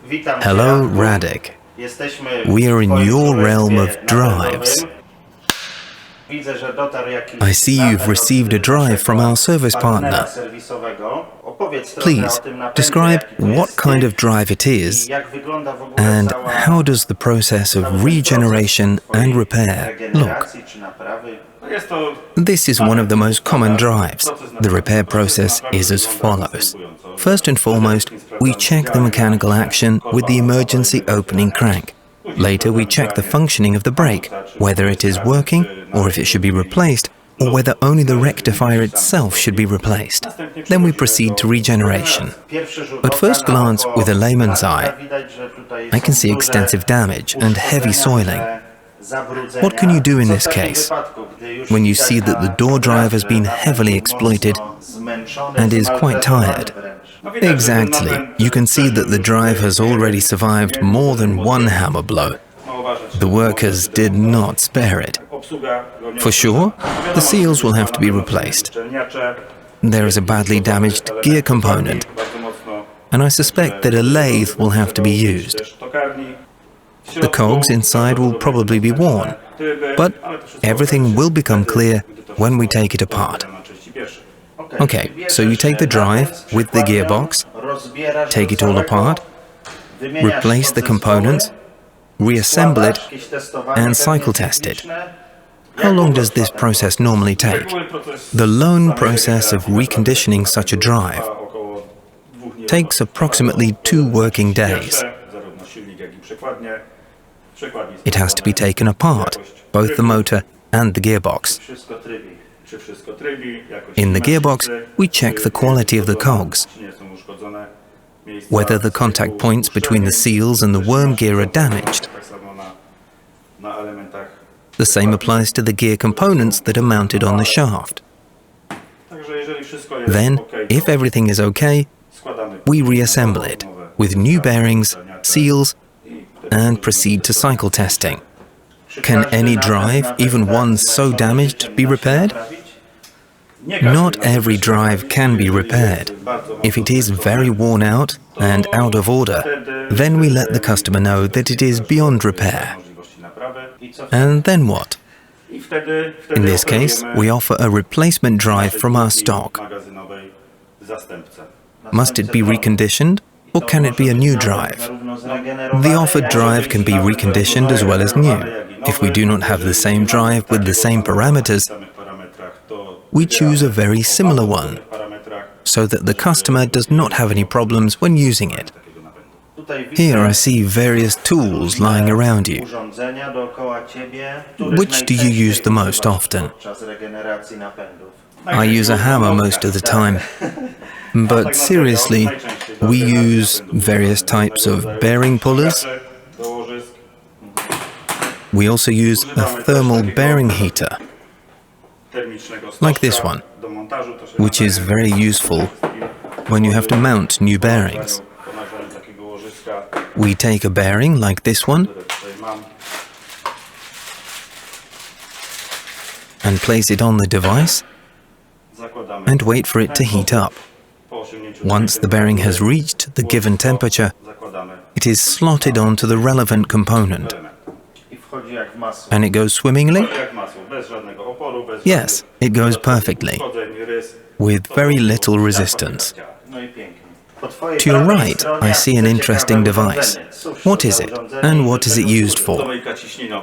Hello, Radek. We are in your realm of drives. I see you've received a drive from our service partner. Please, describe what kind of drive it is and how does the process of regeneration and repair look. This is one of the most common drives. The repair process is as follows. First and foremost, we check the mechanical action with the emergency opening crank. Later, we check the functioning of the brake, whether it is working or if it should be replaced, or whether only the rectifier itself should be replaced. Then we proceed to regeneration. At first glance, with a layman's eye, I can see extensive damage and heavy soiling. What can you do in this case? When you see that the door drive has been heavily exploited and is quite tired. Exactly. You can see that the drive has already survived more than one hammer blow. The workers did not spare it. For sure, the seals will have to be replaced. There is a badly damaged gear component, and I suspect that a lathe will have to be used. The cogs inside will probably be worn, but everything will become clear when we take it apart. Okay, so you take the drive with the gearbox, take it all apart, replace the components, reassemble it, and cycle test it. How long does this process normally take? The lone process of reconditioning such a drive takes approximately 2 working days. It has to be taken apart, both the motor and the gearbox. In the gearbox, we check the quality of the cogs, whether the contact points between the seals and the worm gear are damaged. The same applies to the gear components that are mounted on the shaft. Then, if everything is okay, we reassemble it with new bearings, seals, and proceed to cycle testing. Can any drive, even one so damaged, be repaired? Not every drive can be repaired. If it is very worn out and out of order, then we let the customer know that it is beyond repair. And then what? In this case, we offer a replacement drive from our stock. Must it be reconditioned, or can it be a new drive? The offered drive can be reconditioned as well as new. If we do not have the same drive with the same parameters, we choose a very similar one, so that the customer does not have any problems when using it. Here I see various tools lying around you. Which do you use the most often? I use a hammer most of the time, but seriously, we use various types of bearing pullers. We also use a thermal bearing heater, like this one, which is very useful when you have to mount new bearings. We take a bearing like this one and place it on the device and wait for it to heat up. Once the bearing has reached the given temperature, it is slotted onto the relevant component. And it goes swimmingly? Yes, it goes perfectly, with very little resistance. To your right, I see an interesting device. What is it, and what is it used for?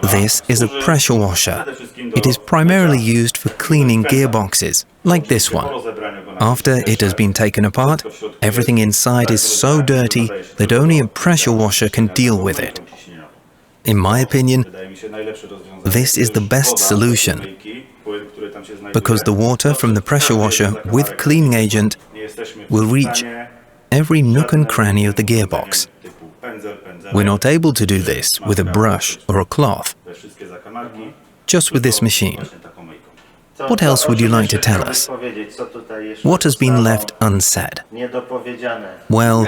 This is a pressure washer. It is primarily used for cleaning gearboxes, like this one. After it has been taken apart, everything inside is so dirty that only a pressure washer can deal with it. In my opinion, this is the best solution, because the water from the pressure washer with cleaning agent will reach every nook and cranny of the gearbox. We're not able to do this with a brush or a cloth, just with this machine. What else would you like to tell us? What has been left unsaid? Well,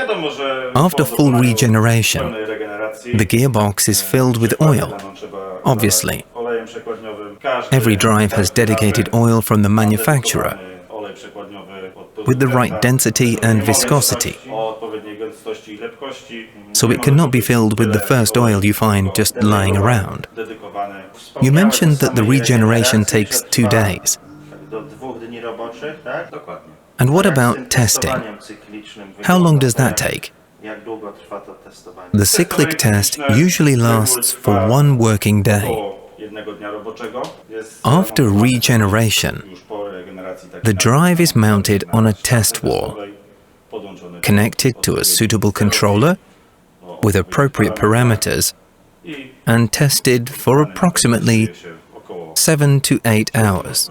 after full regeneration, the gearbox is filled with oil, obviously. Every drive has dedicated oil from the manufacturer, with the right density and viscosity. so it cannot be filled with the first oil you find just lying around. You mentioned that the regeneration takes 2 days. And what about testing? How long does that take? The cyclic test usually lasts for 1 working day. After regeneration, the drive is mounted on a test wall, connected to a suitable controller with appropriate parameters, and tested for approximately 7 to 8 hours.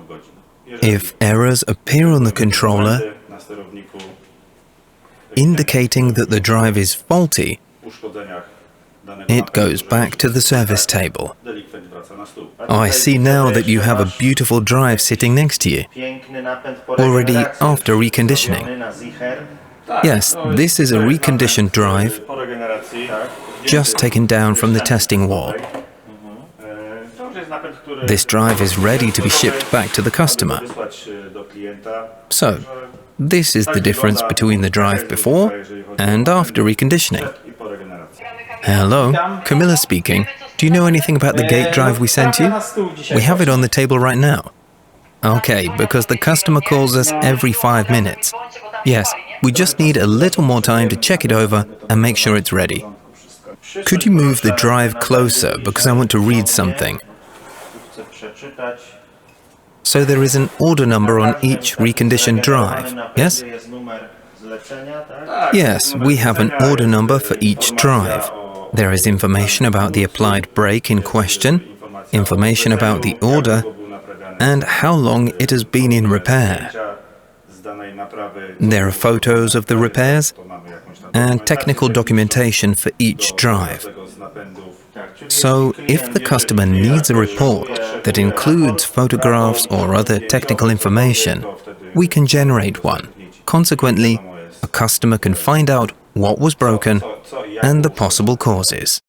If errors appear on the controller, indicating that the drive is faulty, it goes back to the service table. I see now that you have a beautiful drive sitting next to you, already after reconditioning. Yes, this is a reconditioned drive, just taken down from the testing wall. This drive is ready to be shipped back to the customer. So, this is the difference between the drive before and after reconditioning. Hello, Camilla speaking. Do you know anything about the gate drive we sent you? We have it on the table right now. Okay, because the customer calls us every 5 minutes. Yes, we just need a little more time to check it over and make sure it's ready. Could you move the drive closer because I want to read something? So there is an order number on each reconditioned drive, yes? Yes, we have an order number for each drive. There is information about the applied brake in question, information about the order, and how long it has been in repair. There are photos of the repairs and technical documentation for each drive. So, if the customer needs a report that includes photographs or other technical information, we can generate one. Consequently, a customer can find out what was broken and the possible causes.